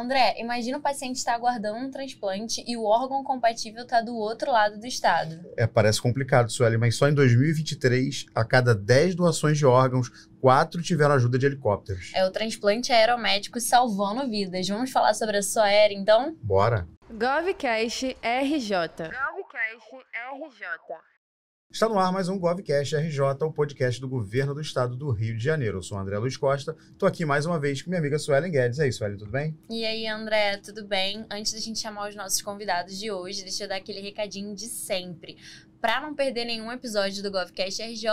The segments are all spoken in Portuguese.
André, imagina o paciente estar aguardando um transplante e o órgão compatível está do outro lado do estado. Parece complicado, Sueli, mas só em 2023, a cada 10 doações de órgãos, 4 tiveram ajuda de helicópteros. É o transplante aeromédico salvando vidas. Vamos falar sobre a SOAER, então? Bora! GovCast RJ. Está no ar mais um GovCast RJ, o podcast do Governo do Estado do Rio de Janeiro. Eu sou o André Luiz Costa, estou aqui mais uma vez com minha amiga Suelen Guedes. E aí, Suelen, tudo bem? E aí, André, tudo bem? Antes da gente chamar os nossos convidados de hoje, deixa eu dar aquele recadinho de sempre. Para não perder nenhum episódio do GovCast RJ,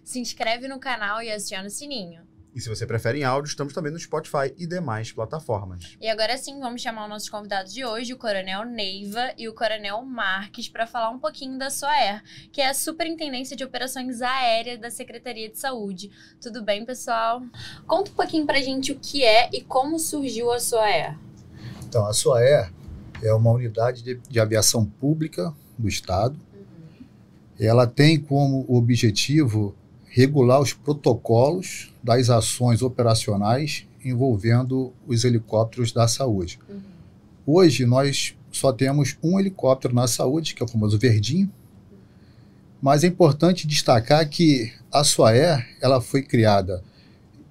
se inscreve no canal e aciona o sininho. E se você prefere em áudio, estamos também no Spotify e demais plataformas. E agora sim, vamos chamar os nossos convidados de hoje, o Coronel Neiva e o Coronel Marques, para falar um pouquinho da SOAER, que é a Superintendência de Operações Aéreas da Secretaria de Saúde. Tudo bem, pessoal? Conta um pouquinho pra gente o que é e como surgiu a SOAER. Então, a SOAER é uma unidade de aviação pública do Estado. Ela tem como objetivo regular os protocolos das ações operacionais envolvendo os helicópteros da saúde. Hoje, nós só temos um helicóptero na saúde, que é o famoso verdinho, mas é importante destacar que a SOAER ela foi criada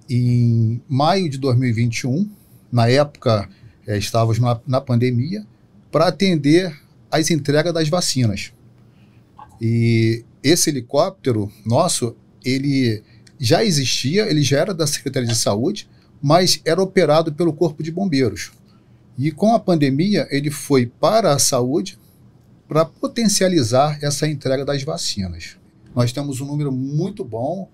em maio de 2021, na época estávamos na pandemia, para atender às entregas das vacinas. E esse helicóptero nosso, ele já existia, ele já era da Secretaria de Saúde, mas era operado pelo Corpo de Bombeiros. E com a pandemia, ele foi para a saúde para potencializar essa entrega das vacinas. Nós temos um número muito bom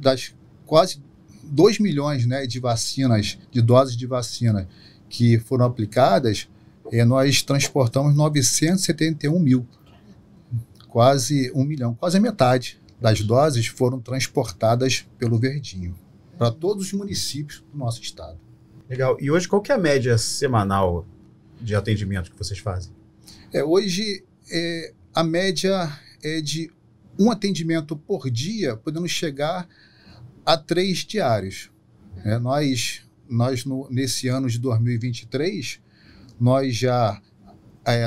das quase 2 milhões, né, de vacinas, de doses de vacina que foram aplicadas, nós transportamos 971 mil, quase 1 milhão, quase a metade das doses foram transportadas pelo Verdinho para todos os municípios do nosso estado. Legal. E hoje, qual que é a média semanal de atendimento que vocês fazem? Hoje, a média é de um atendimento por dia, podendo chegar a 3 diários. Nesse ano de 2023, nós já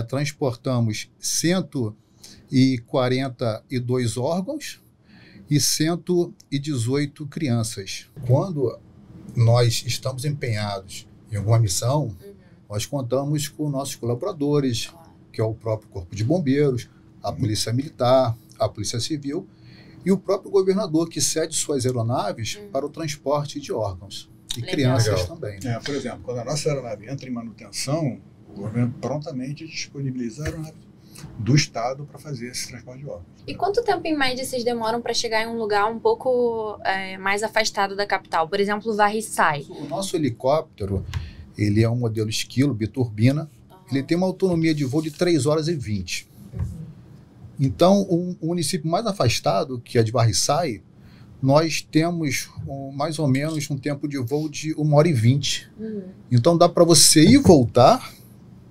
transportamos 142 órgãos e 118 crianças. Quando nós estamos empenhados em alguma missão, nós contamos com nossos colaboradores, que é o próprio Corpo de Bombeiros, a Polícia Militar, a Polícia Civil e o próprio governador, que cede suas aeronaves para o transporte de órgãos. E crianças também. Né? Por exemplo, quando a nossa aeronave entra em manutenção, o governo prontamente disponibiliza a aeronave do Estado para fazer esse transporte de órgãos. E quanto tempo, em média, vocês demoram para chegar em um lugar um pouco mais afastado da capital? Por exemplo, Varriçai. O nosso helicóptero, ele é um modelo esquilo, biturbina. Ele tem uma autonomia de voo de 3 horas e 20. Então, o município mais afastado, que é de Varriçai, nós temos mais ou menos um tempo de voo de 1 hora e 20. Então, dá para você ir e voltar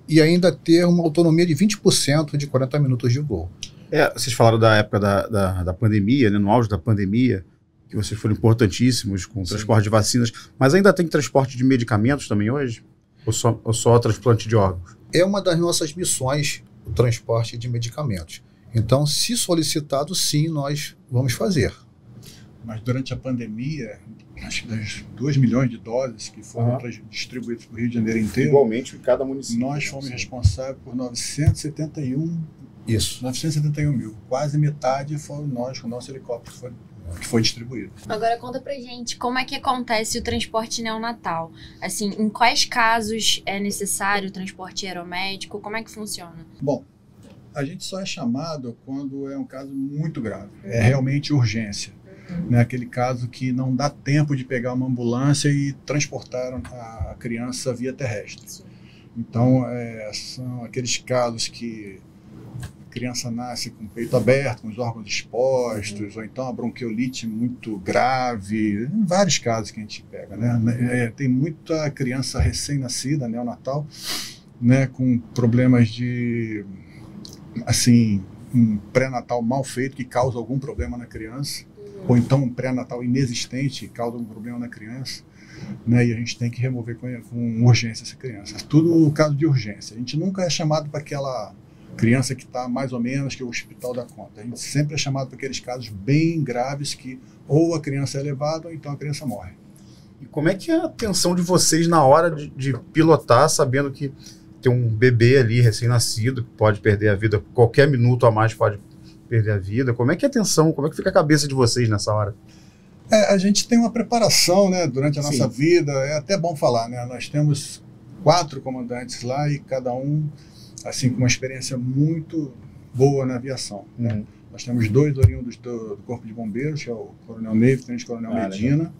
e ainda ter uma autonomia de 20% de 40 minutos de voo. Vocês falaram da época da pandemia, né, no auge da pandemia, que vocês foram importantíssimos com o transporte de vacinas, mas ainda tem transporte de medicamentos também hoje? Ou só transplante de órgãos? É uma das nossas missões, o transporte de medicamentos. Então, se solicitado, sim, nós vamos fazer. Mas durante a pandemia, acho que das 2 milhões de doses que foram distribuídas para o Rio de Janeiro inteiro, igualmente em cada município, nós fomos responsáveis por 971 mil. Quase metade foram nós, com o nosso helicóptero que foi distribuído. Agora conta pra gente como é que acontece o transporte neonatal. Assim, em quais casos é necessário o transporte aeromédico? Como é que funciona? Bom, a gente só é chamado quando é um caso muito grave. É realmente urgência. Né, aquele caso que não dá tempo de pegar uma ambulância e transportar a criança via terrestre. Então, são aqueles casos que a criança nasce com o peito aberto, com os órgãos expostos, ou então a bronquiolite muito grave, vários casos que a gente pega. Né? Tem muita criança recém-nascida, neonatal, né, com problemas de, assim, um pré-natal mal feito que causa algum problema na criança, ou então um pré-natal inexistente que causa um problema na criança. né? E a gente tem que remover com urgência essa criança. Tudo no caso de urgência. A gente nunca é chamado para aquela criança que está mais ou menos, que o hospital dá conta. A gente sempre é chamado para aqueles casos bem graves que ou a criança é levada ou então a criança morre. E como é que é a atenção de vocês na hora de pilotar, sabendo que tem um bebê ali, recém-nascido, que pode perder a vida, qualquer minuto a mais pode perder a vida? Como é que é a atenção, como é que fica a cabeça de vocês nessa hora? A gente tem uma preparação, né, durante a nossa vida, é até bom falar, né? Nós temos 4 comandantes lá e cada um, assim, com uma experiência muito boa na aviação, né? Nós temos 2 oriundos do Corpo de Bombeiros, que é o Coronel Neiva e o Tenente Coronel Medina. Legal.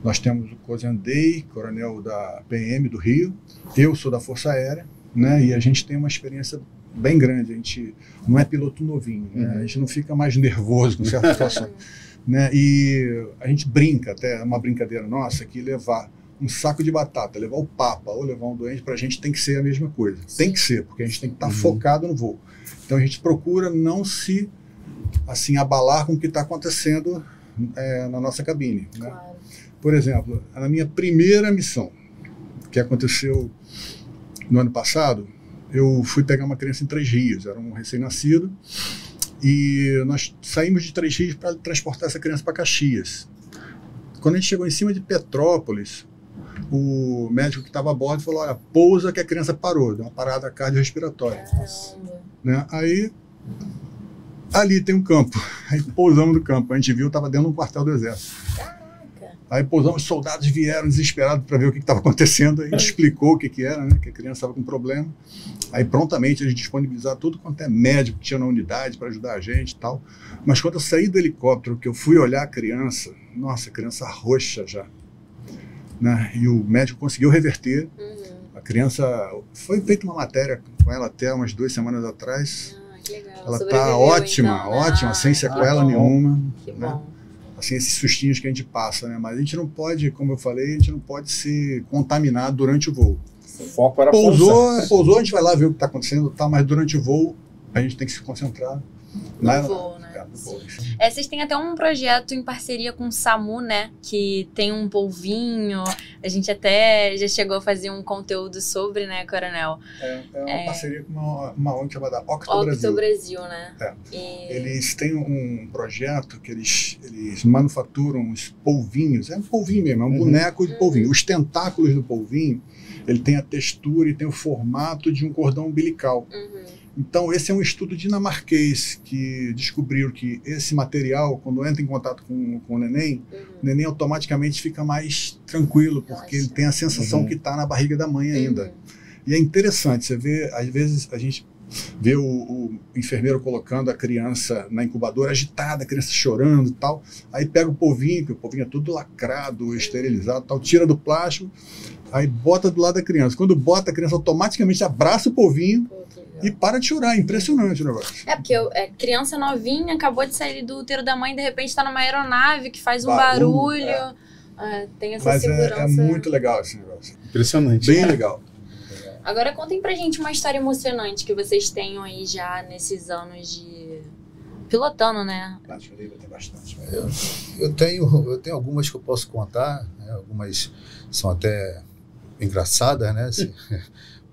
Nós temos o Cozendei, coronel da PM do Rio. Eu sou da Força Aérea, né? E a gente tem uma experiência bem grande. A gente não é piloto novinho, né? A gente não fica mais nervoso com certas situações, né? E a gente brinca, até uma brincadeira nossa, que levar um saco de batata, levar o papa ou levar um doente, para a gente tem que ser a mesma coisa. Sim. Tem que ser, porque a gente tem que estar focado no voo. Então a gente procura não se assim abalar com o que está acontecendo na nossa cabine, né? Claro. Por exemplo, na minha primeira missão, que aconteceu no ano passado, eu fui pegar uma criança em Três Rios, era um recém-nascido, e nós saímos de Três Rios para transportar essa criança para Caxias. Quando a gente chegou em cima de Petrópolis, o médico que estava a bordo falou: olha, pousa que a criança parou, deu uma parada cardiorrespiratória. Né? Aí ali tem um campo, aí pousamos no campo, a gente viu, estava dentro de um quartel do exército. Caraca. Aí pousamos, os soldados vieram desesperados para ver o que estava acontecendo, a gente explicou o que era, né, que a criança estava com problema. Aí prontamente a gente disponibilizou tudo quanto é médico que tinha na unidade para ajudar a gente e tal. Mas quando eu saí do helicóptero, que eu fui olhar a criança, nossa, a criança roxa já, né, e o médico conseguiu reverter. A criança, foi feita uma matéria com ela até umas 2 semanas atrás. Legal. Ela está ótima, então, né? Ótima, sem sequela nenhuma. Que bom. Né? Assim, esses sustinhos que a gente passa, né? Mas a gente não pode, como eu falei, a gente não pode se contaminar durante o voo. O foco era pousou, a gente vai lá ver o que está acontecendo, tá? Mas durante o voo a gente tem que se concentrar no voo, né? Vocês têm até um projeto em parceria com o SAMU, né? Que tem um polvinho. A gente até já chegou a fazer um conteúdo sobre, né, Coronel? É uma parceria com uma ONG chamada Octo Brasil, né? Eles têm um projeto que eles manufaturam os polvinhos. É um polvinho mesmo, é um boneco de polvinho. Os tentáculos do polvinho, ele tem a textura e tem o formato de um cordão umbilical. Então, esse é um estudo dinamarquês que descobriu que esse material, quando entra em contato com o neném, o neném automaticamente fica mais tranquilo, porque ele tem a sensação que está na barriga da mãe ainda. E é interessante, você vê, às vezes a gente vê o enfermeiro colocando a criança na incubadora agitada, a criança chorando e tal, aí pega o polvinho, que o polvinho é tudo lacrado, esterilizado, tal, tira do plástico, aí bota do lado da criança. Quando bota, a criança automaticamente abraça o polvinho e para de chorar. É impressionante o negócio. É, porque criança novinha, acabou de sair do útero da mãe, de repente está numa aeronave que faz um barulho. Tem essa segurança. É muito legal esse negócio. Impressionante. Bem legal. Agora contem pra gente uma história emocionante que vocês tenham aí já nesses anos de pilotando, né? Tem bastante. Eu tenho algumas que eu posso contar, né? Algumas são até engraçadas, né?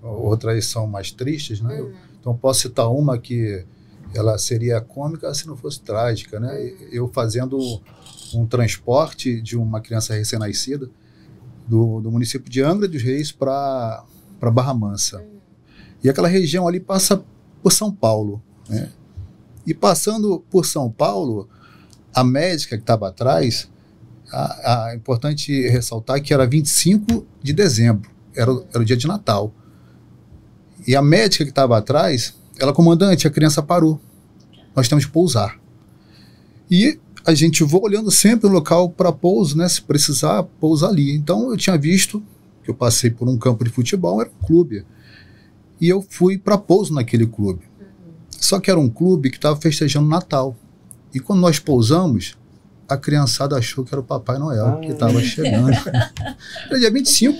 Outras são mais tristes, né? Então posso citar uma que ela seria cômica se não fosse trágica, né? Eu fazendo um transporte de uma criança recém-nascida do município de Angra dos Reis para Barra Mansa. E aquela região ali passa por São Paulo, né? E passando por São Paulo, a médica que estava atrás, é importante ressaltar que era 25 de dezembro, era o dia de Natal. E a médica que estava atrás, ela: comandante, a criança parou, nós temos que pousar. E a gente vai olhando sempre o local para pouso, né? Se precisar, pousa ali. Então eu tinha visto que eu passei por um campo de futebol, era um clube. E eu fui para pouso naquele clube. Só que era um clube que estava festejando Natal. E quando nós pousamos, a criançada achou que era o Papai Noel que estava chegando. Era dia 25.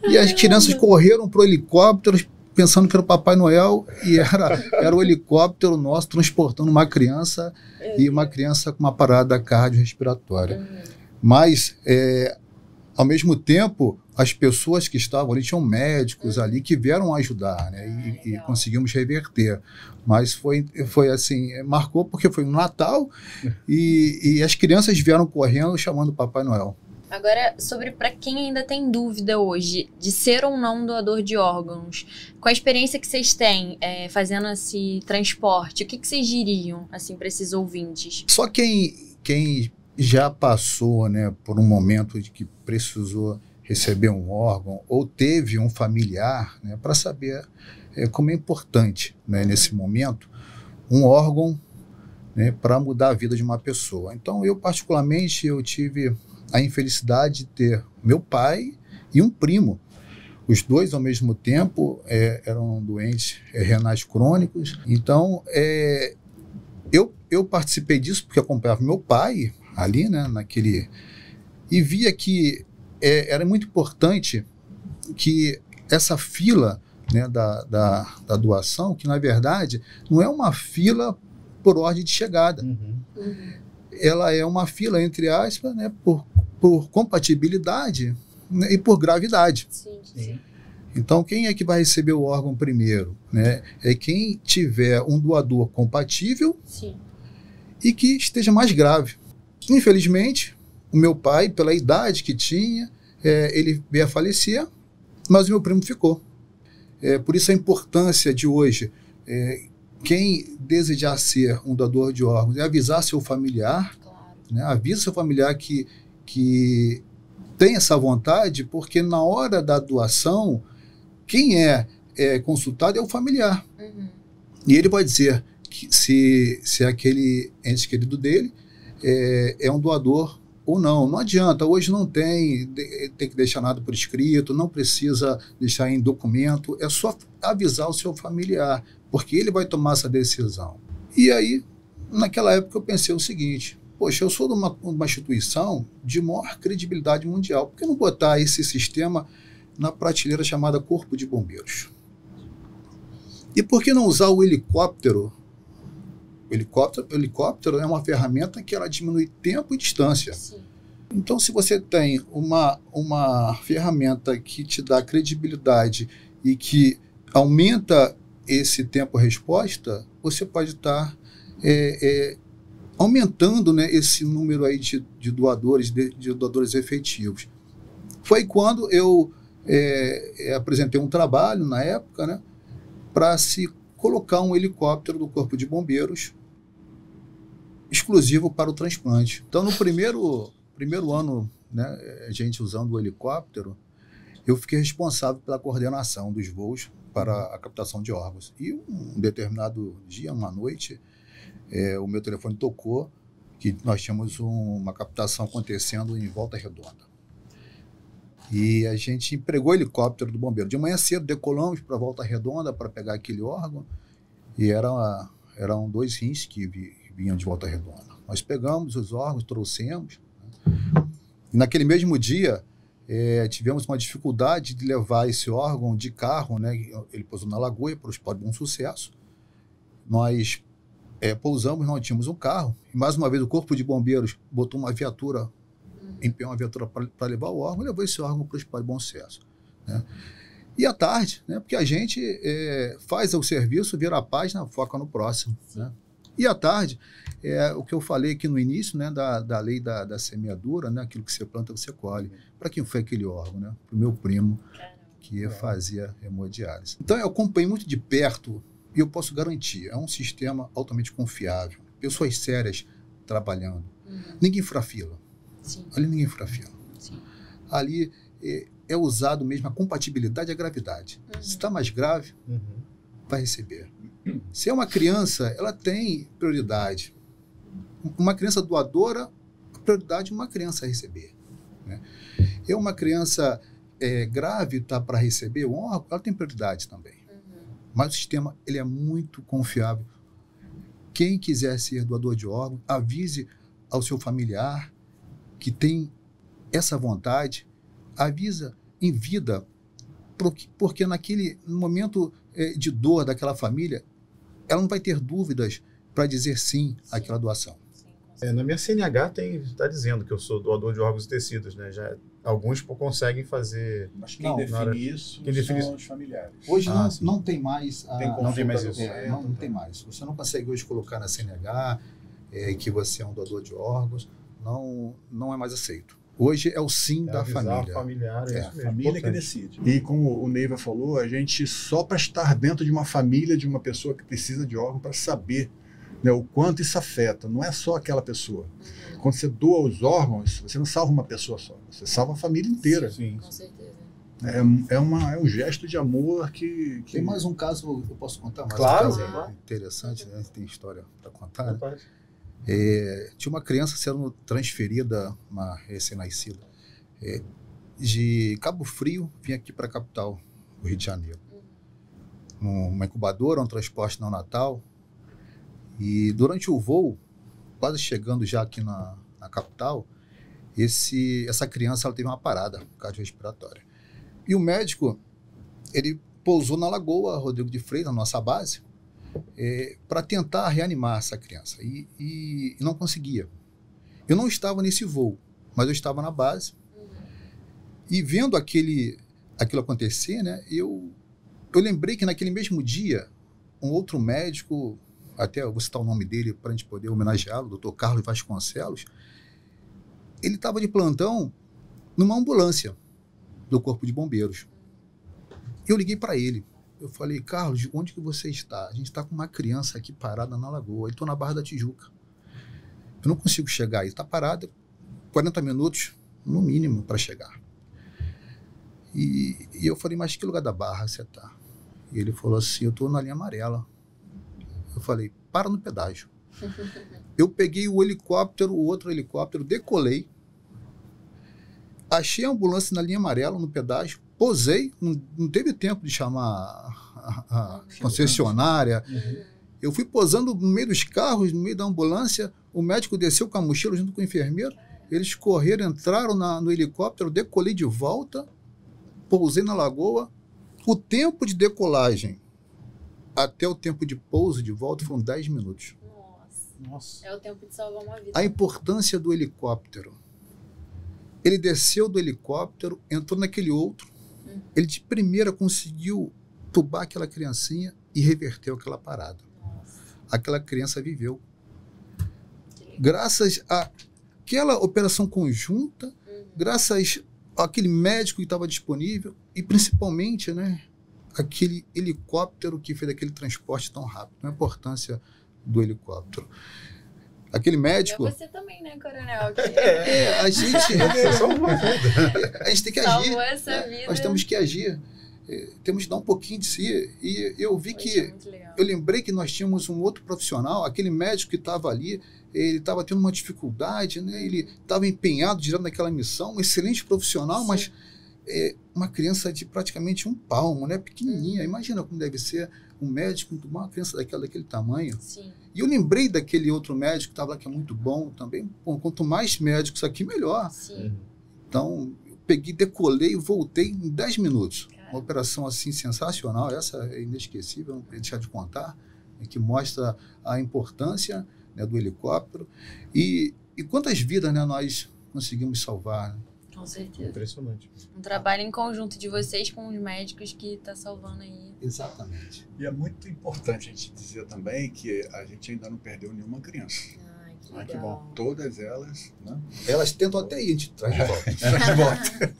E as crianças correram para o helicóptero pensando que era o Papai Noel, e era o helicóptero nosso transportando uma criança e uma criança com uma parada cardiorrespiratória. Mas Ao mesmo tempo, as pessoas que estavam ali, tinham médicos ali que vieram ajudar, né? E conseguimos reverter. Mas foi assim, marcou porque foi um Natal e as crianças vieram correndo chamando o Papai Noel. Agora, sobre para quem ainda tem dúvida hoje de ser ou não doador de órgãos, com a experiência que vocês têm fazendo esse transporte, o que vocês diriam assim, para esses ouvintes? Só quem já passou, né, por um momento de que precisou receber um órgão ou teve um familiar, né, para saber como é importante, né, nesse momento, um órgão, né, para mudar a vida de uma pessoa. Então, eu particularmente, eu tive a infelicidade de ter meu pai e um primo. Os dois, ao mesmo tempo, eram doentes renais crônicos. Então, eu participei disso porque acompanhava meu pai ali, né, e via que era muito importante que essa fila, né, da doação, que na verdade não é uma fila por ordem de chegada. Ela é uma fila, entre aspas, né, por compatibilidade, né, e por gravidade. Sim. Então, quem é que vai receber o órgão primeiro, né? É quem tiver um doador compatível. Sim. E que esteja mais grave. Infelizmente, o meu pai, pela idade que tinha, ele veio a falecer, mas o meu primo ficou. Por isso a importância de hoje, quem desejar ser um doador de órgãos, é avisar seu familiar, Claro. né? Avisa seu familiar que tem essa vontade, porque na hora da doação, quem é consultado é o familiar. E ele vai dizer que se aquele ente querido dele é um doador ou não. Não adianta, hoje não tem que deixar nada por escrito, não precisa deixar em documento, é só avisar o seu familiar, porque ele vai tomar essa decisão. E aí, naquela época eu pensei o seguinte: poxa, eu sou de uma instituição de maior credibilidade mundial, por que não botar esse sistema na prateleira chamada Corpo de Bombeiros? E por que não usar o helicóptero? O helicóptero é uma ferramenta que ela diminui tempo e distância. Sim. Então, se você tem uma ferramenta que te dá credibilidade e que aumenta esse tempo-resposta, você pode estar aumentando, né, esse número aí de doadores, de doadores efetivos. Foi quando eu apresentei um trabalho, na época, né, para se colocar um helicóptero do Corpo de Bombeiros exclusivo para o transplante. Então, no primeiro ano, né, a gente usando o helicóptero, eu fiquei responsável pela coordenação dos voos para a captação de órgãos. E um determinado dia, uma noite, o meu telefone tocou que nós tínhamos uma captação acontecendo em Volta Redonda. E a gente empregou o helicóptero do bombeiro. De manhã cedo, decolamos para Volta Redonda para pegar aquele órgão, e eram 2 rins que vinham de Volta Redonda. Nós pegamos os órgãos, trouxemos, né? E naquele mesmo dia, tivemos uma dificuldade de levar esse órgão de carro, né? Ele pousou na Lagoa para o Hospital de Bom Sucesso. Nós pousamos, não tínhamos um carro, e mais uma vez o Corpo de Bombeiros botou uma viatura, empenhou uma viatura para levar o órgão, e levou esse órgão para o Hospital de Bom Sucesso, né? E à tarde, né, porque a gente faz o serviço, vira a página, foca no próximo, né? E à tarde, o que eu falei aqui no início, né, da lei da semeadura, né, aquilo que você planta, você colhe. Para quem foi aquele órgão? Né? Para o meu primo, que fazia hemodiálise. Então, eu acompanhei muito de perto, e eu posso garantir, é um sistema altamente confiável, pessoas sérias trabalhando. Ninguém fura fila. Sim. Ali ninguém fura fila. Sim. Ali é usado mesmo a compatibilidade e a gravidade. Se está mais grave, vai receber. Se é uma criança, ela tem prioridade. Uma criança doadora, a prioridade é uma criança receber, né? É uma criança grave, está para receber um órgão, ela tem prioridade também. Mas o sistema ele é muito confiável. Quem quiser ser doador de órgão, avise ao seu familiar que tem essa vontade, avisa em vida, porque no momento de dor daquela família, ela não vai ter dúvidas para dizer sim àquela doação. Na minha CNH está dizendo que eu sou doador de órgãos e tecidos, né? Já Alguns conseguem fazer. Mas quem Não, define isso são os familiares. Hoje sim. não tem mais. Não tem mais isso. Não tem mais. Você não consegue hoje colocar na CNH que você é um doador de órgãos. Não é mais aceito. Hoje é o sim da família. Familiar, É a família que importante. decide. E como o Neiva falou, a gente só para estar dentro de uma família de uma pessoa que precisa de órgão para saber, né, o quanto isso afeta. Não é só aquela pessoa. Quando você doa os órgãos, você não salva uma pessoa só, você salva a família inteira. Sim. Com certeza. É um gesto de amor que... Tem mais um caso, eu posso contar mais Claro. um caso interessante, né? Tem história para contar. Né? Tinha uma criança sendo transferida, uma recém-nascida, de Cabo Frio, vinha aqui para a capital, o Rio de Janeiro. Uma incubadora, um transporte neonatal. E durante o voo, quase chegando já aqui na capital, essa criança ela teve uma parada cardiorrespiratória. E o médico, ele pousou na Lagoa Rodrigo de Freitas, na nossa base, para tentar reanimar essa criança. E não conseguia. Eu não estava nesse voo, mas eu estava na base. E vendo aquilo acontecer, né, eu lembrei que naquele mesmo dia, um outro médico, até eu vou citar o nome dele para a gente poder homenageá-lo, o Dr. Carlos Vasconcelos, ele estava de plantão numa ambulância do Corpo de Bombeiros. Eu liguei para ele. Eu falei, Carlos, onde que você está? A gente está com uma criança aqui parada na Lagoa. Eu estou na Barra da Tijuca. Eu não consigo chegar aí. Está parada 40 minutos, no mínimo, para chegar. E eu falei, mas que lugar da Barra você está? E ele falou assim, eu estou na linha amarela. Eu falei, para no pedágio. Eu peguei o outro helicóptero, decolei, achei a ambulância na linha amarela, no pedágio, posei, não teve tempo de chamar a concessionária. Eu fui posando no meio dos carros, no meio da ambulância, o médico desceu com a mochila junto com o enfermeiro, eles correram, entraram no helicóptero, decolei de volta, pousei na Lagoa. O tempo de decolagem até o tempo de pouso de volta foram 10 minutos. Nossa. É o tempo de salvar uma vida. A importância do helicóptero. Ele desceu do helicóptero, entrou naquele outro, ele de primeira conseguiu tubar aquela criancinha e reverteu aquela parada. Aquela criança viveu. Graças àquela operação conjunta, graças àquele médico que estava disponível e principalmente, né, aquele helicóptero que fez aquele transporte tão rápido. A importância do helicóptero. Aquele médico... É você também, né, coronel? A gente... a gente tem que agir. Salvou essa vida. Nós temos que agir. Temos que dar um pouquinho de si. E eu vi que... Eu lembrei que nós tínhamos um outro profissional, aquele médico que estava ali, ele estava tendo uma dificuldade, né? Ele estava empenhado direto naquela missão, um excelente profissional, sim, mas uma criança de praticamente 1 palmo, né? Pequenininha. Imagina como deve ser um médico entubar uma criança daquele tamanho. Sim. E eu lembrei daquele outro médico que estava lá, que é muito bom também. Bom, quanto mais médicos aqui, melhor. Sim. Então, eu peguei, decolei e voltei em 10 minutos. Uma operação assim sensacional, essa é inesquecível, não vou deixar de contar, que mostra a importância, né, do helicóptero e quantas vidas, né, nós conseguimos salvar. Né? Com certeza. Impressionante. Um trabalho em conjunto de vocês com os médicos que está salvando aí. Exatamente. E é muito importante a gente dizer também que a gente ainda não perdeu nenhuma criança. Ai, que legal. Que bom. Todas elas, né? Elas tentam até ir, a gente traz de volta.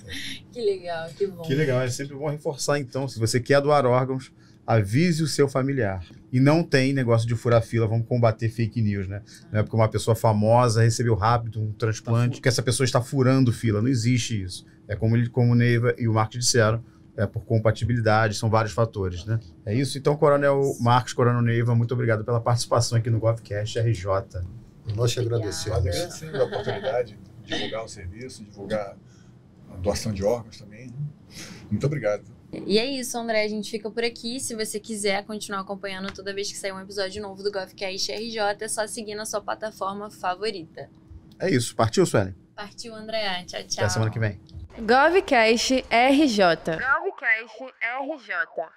Que legal, que bom. Que legal, é sempre bom reforçar então, se você quer doar órgãos, avise o seu familiar. E não tem negócio de furar fila, vamos combater fake news, né? Não é porque uma pessoa famosa recebeu rápido um transplante, que essa pessoa está furando fila, não existe isso. É como o Neiva e o Marcos disseram, é por compatibilidade, são vários fatores, né? É isso, então, Coronel Marcos, Coronel Neiva, muito obrigado pela participação aqui no GovCast RJ. Nós te agradecemos. Agradecendo a oportunidade de divulgar o serviço, divulgar a doação de órgãos também. Né? Muito obrigado. E é isso, André. A gente fica por aqui. Se você quiser continuar acompanhando toda vez que sair um episódio novo do GovCast RJ, é só seguir na sua plataforma favorita. É isso. Partiu, Suelen? Partiu, André. Tchau, tchau. Até a semana que vem. GovCast RJ. GovCast RJ.